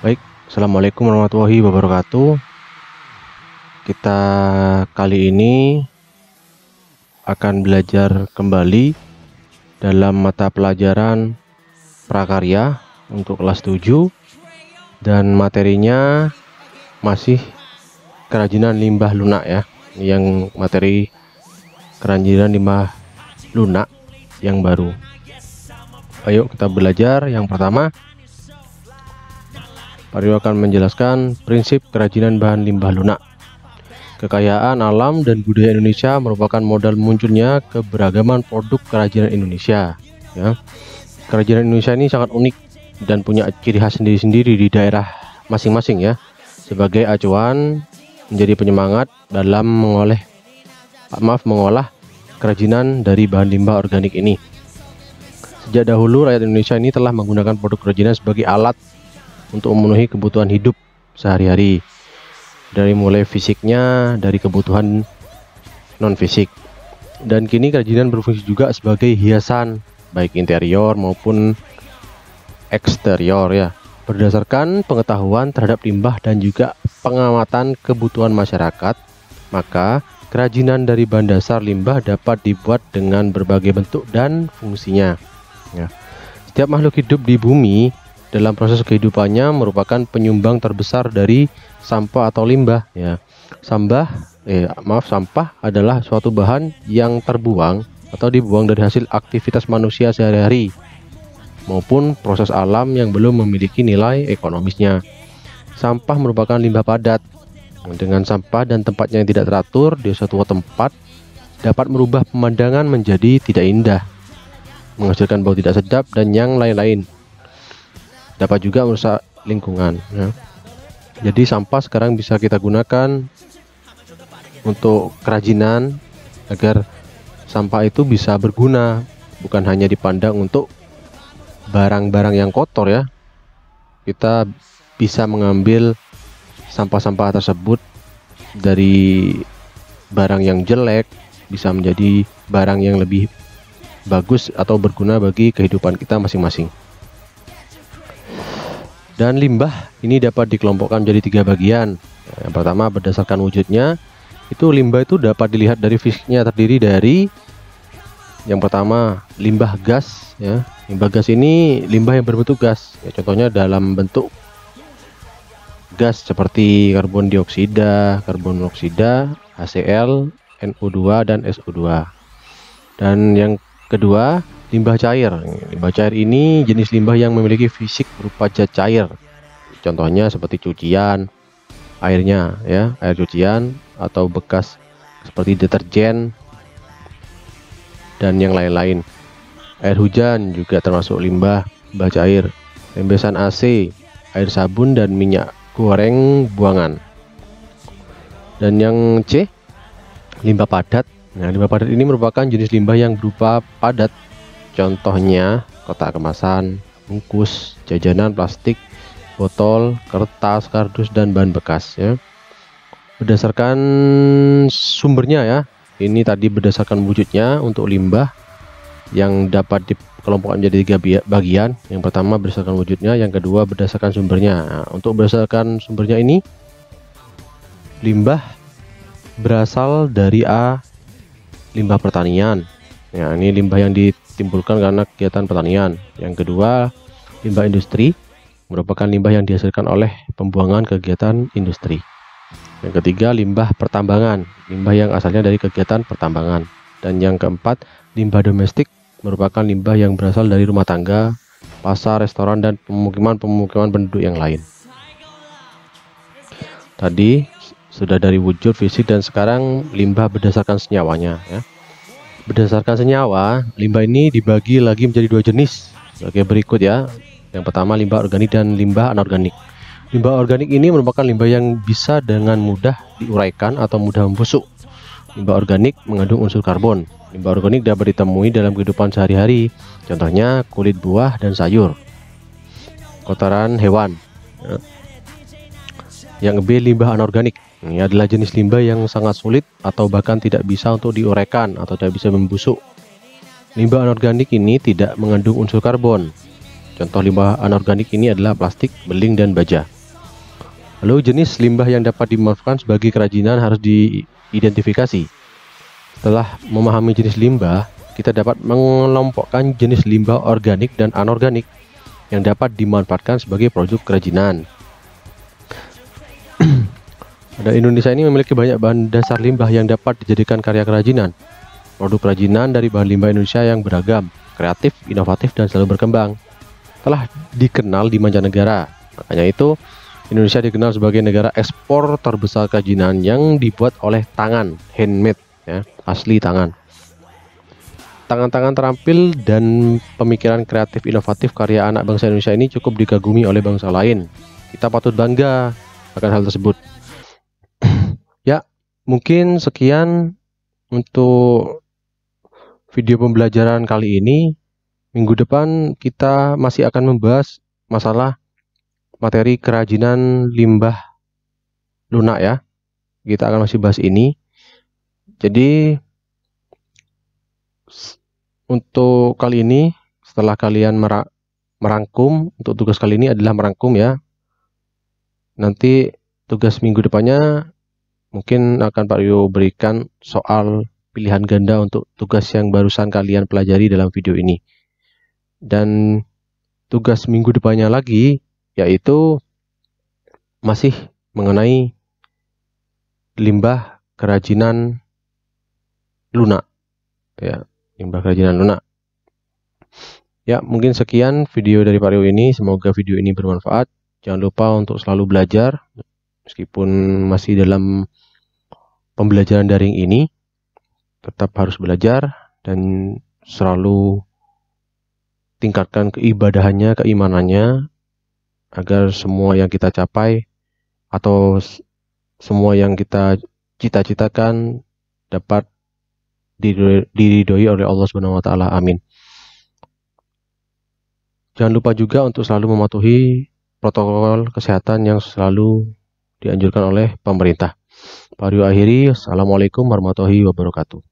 Baik, Assalamualaikum warahmatullahi wabarakatuh. Kita kali ini akan belajar kembali dalam mata pelajaran prakarya untuk kelas 7 dan materinya masih kerajinan limbah lunak ya. Yang materi kerajinan limbah lunak yang baru. Ayo kita belajar. Yang pertama, Mario akan menjelaskan prinsip kerajinan bahan limbah lunak. Kekayaan alam dan budaya Indonesia merupakan modal munculnya keberagaman produk kerajinan Indonesia. Ya. Kerajinan Indonesia ini sangat unik dan punya ciri khas sendiri-sendiri di daerah masing-masing ya. Sebagai acuan menjadi penyemangat dalam mengolah kerajinan dari bahan limbah organik ini. Sejak dahulu rakyat Indonesia ini telah menggunakan produk kerajinan sebagai alat untuk memenuhi kebutuhan hidup sehari-hari, dari mulai fisiknya, dari kebutuhan non fisik, dan kini kerajinan berfungsi juga sebagai hiasan baik interior maupun eksterior ya. Berdasarkan pengetahuan terhadap limbah dan juga pengamatan kebutuhan masyarakat, maka kerajinan dari bahan dasar limbah dapat dibuat dengan berbagai bentuk dan fungsinya ya. Setiap makhluk hidup di bumi dalam proses kehidupannya merupakan penyumbang terbesar dari sampah atau limbah ya. Sampah adalah suatu bahan yang terbuang atau dibuang dari hasil aktivitas manusia sehari-hari maupun proses alam yang belum memiliki nilai ekonomisnya. Sampah merupakan limbah padat. Dengan sampah dan tempatnya yang tidak teratur di suatu tempat dapat merubah pemandangan menjadi tidak indah, menghasilkan bau tidak sedap dan yang lain-lain. Dapat juga merusak lingkungan ya. Jadi sampah sekarang bisa kita gunakan untuk kerajinan agar sampah itu bisa berguna, bukan hanya dipandang untuk barang-barang yang kotor ya. Kita bisa mengambil sampah-sampah tersebut dari barang yang jelek bisa menjadi barang yang lebih bagus atau berguna bagi kehidupan kita masing-masing. Dan limbah ini dapat dikelompokkan menjadi 3 bagian. Yang pertama, berdasarkan wujudnya, itu limbah itu dapat dilihat dari fisiknya, terdiri dari yang pertama limbah gas ya. Limbah gas ini limbah yang berbentuk gas ya, contohnya dalam bentuk gas seperti karbon dioksida, karbon monoksida, HCl, NO2 dan SO2. Dan yang kedua, limbah cair. Limbah cair ini jenis limbah yang memiliki fisik berupa zat cair. Contohnya seperti cucian, airnya ya, air cucian atau bekas seperti deterjen dan yang lain-lain. Air hujan juga termasuk limbah cair. Rembesan AC, air sabun dan minyak goreng buangan. Dan yang C, limbah padat. Nah, limbah padat ini merupakan jenis limbah yang berupa padat. Contohnya kotak kemasan, bungkus, jajanan plastik, botol, kertas, kardus dan bahan bekas ya. Berdasarkan sumbernya ya. Ini tadi berdasarkan wujudnya untuk limbah yang dapat dikelompokkan menjadi 3 bagian. Yang pertama berdasarkan wujudnya, yang kedua berdasarkan sumbernya. Nah, untuk berdasarkan sumbernya ini, limbah berasal dari limbah pertanian. Ya, ini limbah yang ditimbulkan karena kegiatan pertanian. Yang kedua, limbah industri, merupakan limbah yang dihasilkan oleh pembuangan kegiatan industri. Yang ketiga, limbah pertambangan, limbah yang asalnya dari kegiatan pertambangan. Dan yang keempat, limbah domestik, merupakan limbah yang berasal dari rumah tangga, pasar, restoran, dan pemukiman penduduk yang lain. Tadi sudah dari wujud, fisik, dan sekarang limbah berdasarkan senyawanya ya. Berdasarkan senyawa, limbah ini dibagi lagi menjadi 2 jenis sebagai berikut ya. Yang pertama, limbah organik dan limbah anorganik. Limbah organik ini merupakan limbah yang bisa dengan mudah diuraikan atau mudah membusuk. Limbah organik mengandung unsur karbon. Limbah organik dapat ditemui dalam kehidupan sehari-hari, contohnya kulit buah dan sayur, kotoran hewan ya. Yang B, limbah anorganik. Ini adalah jenis limbah yang sangat sulit atau bahkan tidak bisa untuk diuraikan atau tidak bisa membusuk. Limbah anorganik ini tidak mengandung unsur karbon. Contoh limbah anorganik ini adalah plastik, beling, dan baja. Lalu jenis limbah yang dapat dimanfaatkan sebagai kerajinan harus diidentifikasi. Setelah memahami jenis limbah, kita dapat mengelompokkan jenis limbah organik dan anorganik yang dapat dimanfaatkan sebagai produk kerajinan. Dan Indonesia ini memiliki banyak bahan dasar limbah yang dapat dijadikan karya kerajinan. Produk kerajinan dari bahan limbah Indonesia yang beragam, kreatif, inovatif, dan selalu berkembang. Telah dikenal di mancanegara. Makanya itu, Indonesia dikenal sebagai negara ekspor terbesar kerajinan yang dibuat oleh tangan, handmade, ya, asli tangan. Tangan-tangan terampil dan pemikiran kreatif inovatif karya anak bangsa Indonesia ini cukup dikagumi oleh bangsa lain. Kita patut bangga akan hal tersebut. Ya, mungkin sekian untuk video pembelajaran kali ini. Minggu depan kita masih akan membahas masalah materi kerajinan limbah lunak ya. Kita akan masih bahas ini. Jadi untuk kali ini, setelah kalian merangkum, untuk tugas kali ini adalah merangkum ya. Nanti tugas minggu depannya mungkin akan Pak Rio berikan soal pilihan ganda untuk tugas yang barusan kalian pelajari dalam video ini. Dan tugas minggu depannya lagi yaitu masih mengenai limbah kerajinan lunak ya, limbah kerajinan lunak. Ya, mungkin sekian video dari Pak Rio ini. Semoga video ini bermanfaat. Jangan lupa untuk selalu belajar meskipun masih dalam pembelajaran daring ini, tetap harus belajar dan selalu tingkatkan keibadahannya, keimanannya, agar semua yang kita capai atau semua yang kita cita-citakan dapat diridhoi oleh Allah Subhanahu wa taala. Amin. Jangan lupa juga untuk selalu mematuhi protokol kesehatan yang selalu dianjurkan oleh pemerintah. Pak Rio akhiri. Assalamualaikum warahmatullahi wabarakatuh.